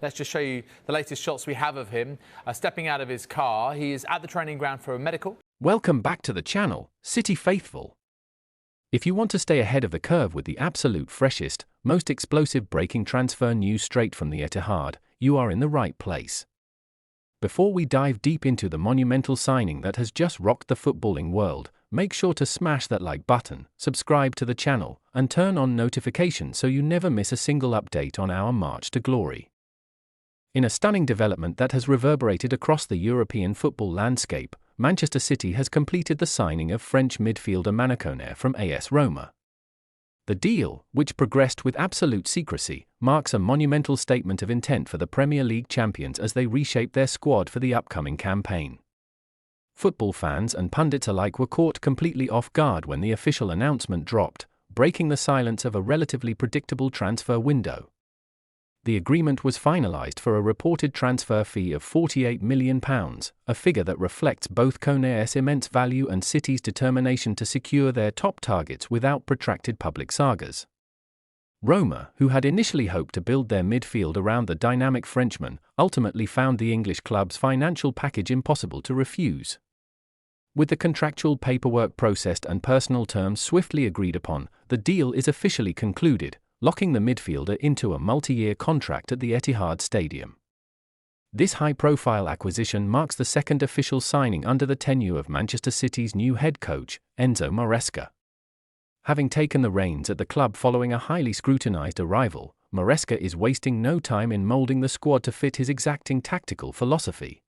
Let's just show you the latest shots we have of him stepping out of his car. He is at the training ground for a medical. Welcome back to the channel, City Faithful. If you want to stay ahead of the curve with the absolute freshest, most explosive breaking transfer news straight from the Etihad, you are in the right place. Before we dive deep into the monumental signing that has just rocked the footballing world, make sure to smash that like button, subscribe to the channel, and turn on notifications so you never miss a single update on our march to glory. In a stunning development that has reverberated across the European football landscape, Manchester City has completed the signing of French midfielder Manu Koné from AS Roma. The deal, which progressed with absolute secrecy, marks a monumental statement of intent for the Premier League champions as they reshape their squad for the upcoming campaign. Football fans and pundits alike were caught completely off guard when the official announcement dropped, breaking the silence of a relatively predictable transfer window. The agreement was finalised for a reported transfer fee of £48 million, a figure that reflects both Koné's immense value and City's determination to secure their top targets without protracted public sagas. Roma, who had initially hoped to build their midfield around the dynamic Frenchman, ultimately found the English club's financial package impossible to refuse. With the contractual paperwork processed and personal terms swiftly agreed upon, the deal is officially concluded, locking the midfielder into a multi-year contract at the Etihad Stadium. This high-profile acquisition marks the second official signing under the tenure of Manchester City's new head coach, Enzo Maresca. Having taken the reins at the club following a highly scrutinised arrival, Maresca is wasting no time in moulding the squad to fit his exacting tactical philosophy.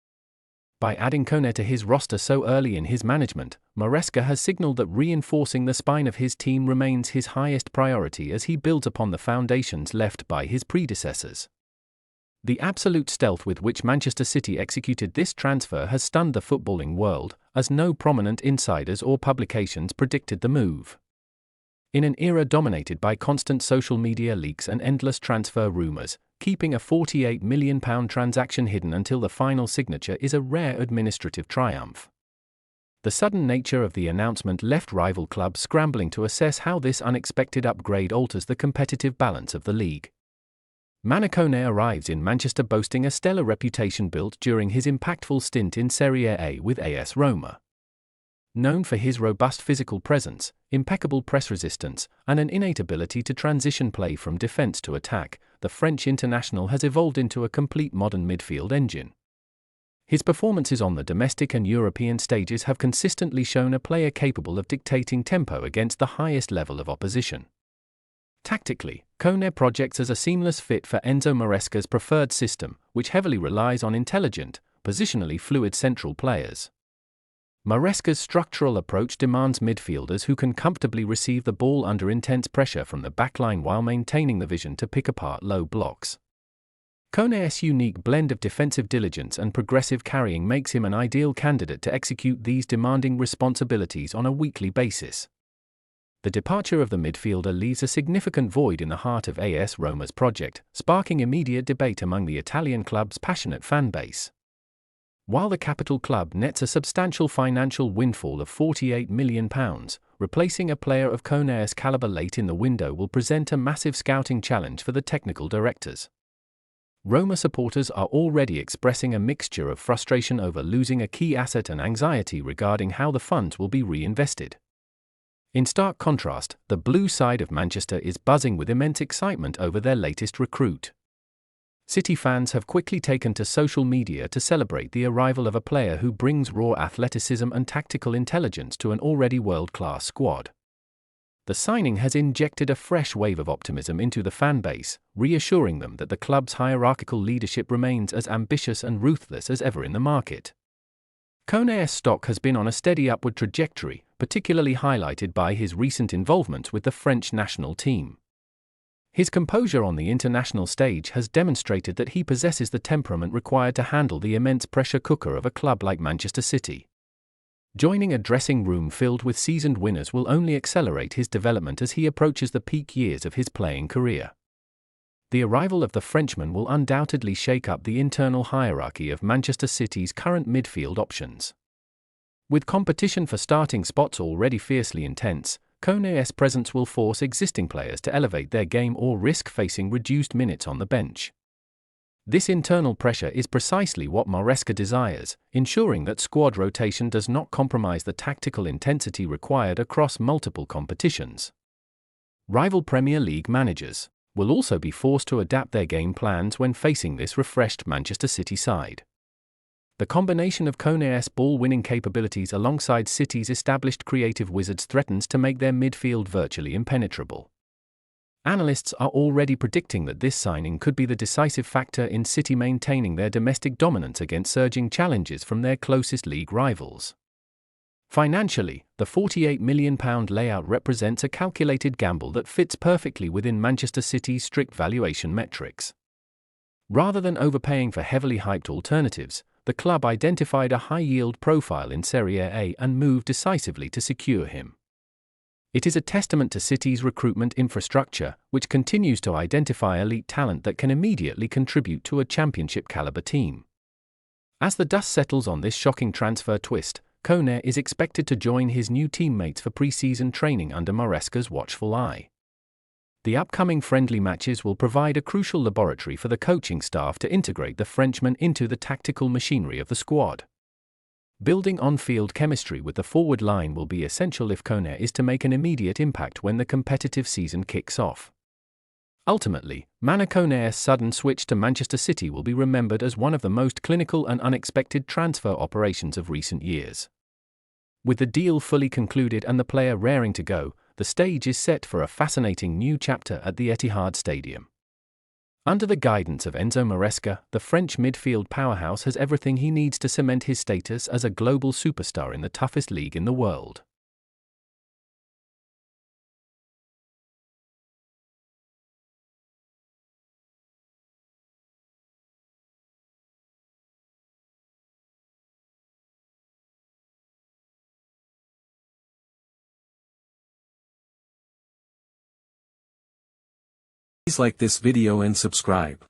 By adding Koné to his roster so early in his management, Maresca has signalled that reinforcing the spine of his team remains his highest priority as he builds upon the foundations left by his predecessors. The absolute stealth with which Manchester City executed this transfer has stunned the footballing world, as no prominent insiders or publications predicted the move. In an era dominated by constant social media leaks and endless transfer rumours, keeping a £48 million transaction hidden until the final signature is a rare administrative triumph. The sudden nature of the announcement left rival clubs scrambling to assess how this unexpected upgrade alters the competitive balance of the league. Manu Koné arrives in Manchester boasting a stellar reputation built during his impactful stint in Serie A with AS Roma. Known for his robust physical presence, impeccable press resistance, and an innate ability to transition play from defence to attack, the French international has evolved into a complete modern midfield engine. His performances on the domestic and European stages have consistently shown a player capable of dictating tempo against the highest level of opposition. Tactically, Koné projects as a seamless fit for Enzo Maresca's preferred system, which heavily relies on intelligent, positionally fluid central players. Maresca's structural approach demands midfielders who can comfortably receive the ball under intense pressure from the backline while maintaining the vision to pick apart low blocks. Koné's unique blend of defensive diligence and progressive carrying makes him an ideal candidate to execute these demanding responsibilities on a weekly basis. The departure of the midfielder leaves a significant void in the heart of AS Roma's project, sparking immediate debate among the Italian club's passionate fan base. While the capital club nets a substantial financial windfall of £48 million, replacing a player of Koné's calibre late in the window will present a massive scouting challenge for the technical directors. Roma supporters are already expressing a mixture of frustration over losing a key asset and anxiety regarding how the funds will be reinvested. In stark contrast, the blue side of Manchester is buzzing with immense excitement over their latest recruit. City fans have quickly taken to social media to celebrate the arrival of a player who brings raw athleticism and tactical intelligence to an already world-class squad. The signing has injected a fresh wave of optimism into the fan base, reassuring them that the club's hierarchical leadership remains as ambitious and ruthless as ever in the market. Koné's stock has been on a steady upward trajectory, particularly highlighted by his recent involvement with the French national team. His composure on the international stage has demonstrated that he possesses the temperament required to handle the immense pressure cooker of a club like Manchester City. Joining a dressing room filled with seasoned winners will only accelerate his development as he approaches the peak years of his playing career. The arrival of the Frenchman will undoubtedly shake up the internal hierarchy of Manchester City's current midfield options. With competition for starting spots already fiercely intense, Koné's presence will force existing players to elevate their game or risk facing reduced minutes on the bench. This internal pressure is precisely what Maresca desires, ensuring that squad rotation does not compromise the tactical intensity required across multiple competitions. Rival Premier League managers will also be forced to adapt their game plans when facing this refreshed Manchester City side. The combination of Koné's ball-winning capabilities alongside City's established creative wizards threatens to make their midfield virtually impenetrable. Analysts are already predicting that this signing could be the decisive factor in City maintaining their domestic dominance against surging challenges from their closest league rivals. Financially, the £48 million layout represents a calculated gamble that fits perfectly within Manchester City's strict valuation metrics. Rather than overpaying for heavily hyped alternatives, the club identified a high-yield profile in Serie A and moved decisively to secure him. It is a testament to City's recruitment infrastructure, which continues to identify elite talent that can immediately contribute to a championship-caliber team. As the dust settles on this shocking transfer twist, Koné is expected to join his new teammates for pre-season training under Maresca's watchful eye. The upcoming friendly matches will provide a crucial laboratory for the coaching staff to integrate the Frenchman into the tactical machinery of the squad. Building on-field chemistry with the forward line will be essential if Koné is to make an immediate impact when the competitive season kicks off. Ultimately, Manu Koné's sudden switch to Manchester City will be remembered as one of the most clinical and unexpected transfer operations of recent years. With the deal fully concluded and the player raring to go, the stage is set for a fascinating new chapter at the Etihad Stadium. Under the guidance of Enzo Maresca, the French midfield powerhouse has everything he needs to cement his status as a global superstar in the toughest league in the world. Please like this video and subscribe.